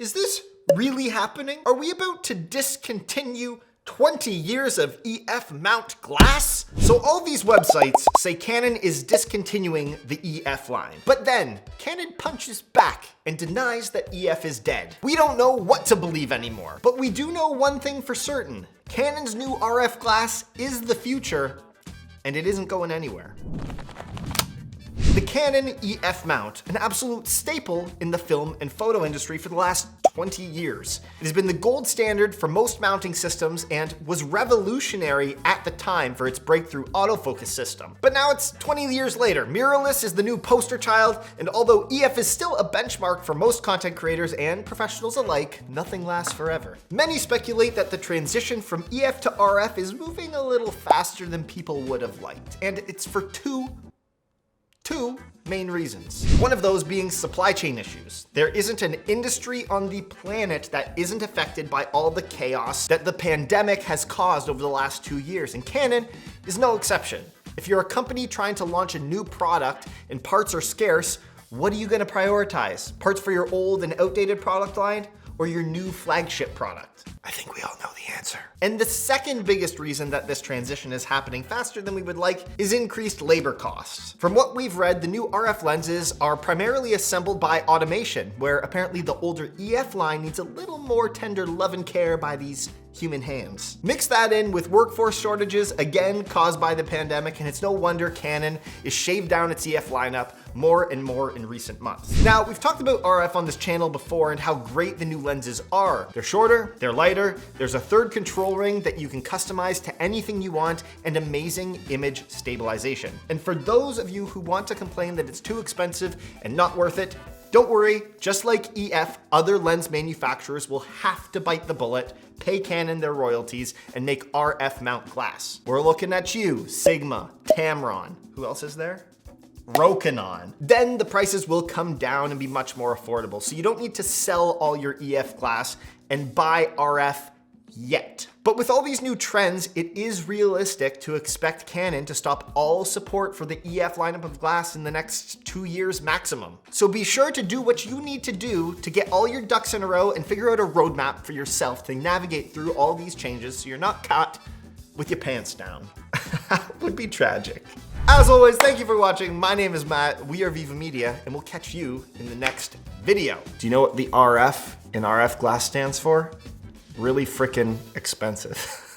Is this really happening? Are we about to discontinue 20 years of EF Mount glass? So all these websites say Canon is discontinuing the EF line. But then, Canon punches back and denies that EF is dead. We don't know what to believe anymore. But we do know one thing for certain. Canon's new RF glass is the future, and it isn't going anywhere. The Canon EF Mount, an absolute staple in the film and photo industry for the last 20 years. It has been the gold standard for most mounting systems and was revolutionary at the time for its breakthrough autofocus system. But now it's 20 years later. Mirrorless is the new poster child, and although EF is still a benchmark for most content creators and professionals alike, nothing lasts forever. Many speculate that the transition from EF to RF is moving a little faster than people would have liked, and it's for two main reasons. One of those being supply chain issues. There isn't an industry on the planet that isn't affected by all the chaos that the pandemic has caused over the last 2 years, and Canon is no exception. If you're a company trying to launch a new product and parts are scarce, what are you going to prioritize? Parts for your old and outdated product line, or your new flagship product? I think we all know the answer. And the second biggest reason that this transition is happening faster than we would like is increased labor costs. From what we've read, the new RF lenses are primarily assembled by automation, where apparently the older EF line needs a little more tender love and care by these human hands. Mix that in with workforce shortages, again caused by the pandemic, and it's no wonder Canon is shaved down its EF lineup more and more in recent months. Now, we've talked about RF on this channel before and how great the new lenses are. They're shorter, they're lighter, there's a third control ring that you can customize to anything you want, and amazing image stabilization. And for those of you who want to complain that it's too expensive and not worth it, don't worry, just like EF, other lens manufacturers will have to bite the bullet, pay Canon their royalties, and make RF mount glass. We're looking at you, Sigma, Tamron. Who else is there? Rokinon. Then the prices will come down and be much more affordable, so you don't need to sell all your EF glass and buy RF yet. But with all these new trends, it is realistic to expect Canon to stop all support for the EF lineup of glass in the next 2 years maximum. So be sure to do what you need to do to get all your ducks in a row and figure out a roadmap for yourself to navigate through all these changes so you're not caught with your pants down. That would be tragic. As always, thank you for watching. My name is Matt, we are Viva Media, and we'll catch you in the next video. Do you know what the RF in RF glass stands for? Really frickin' expensive.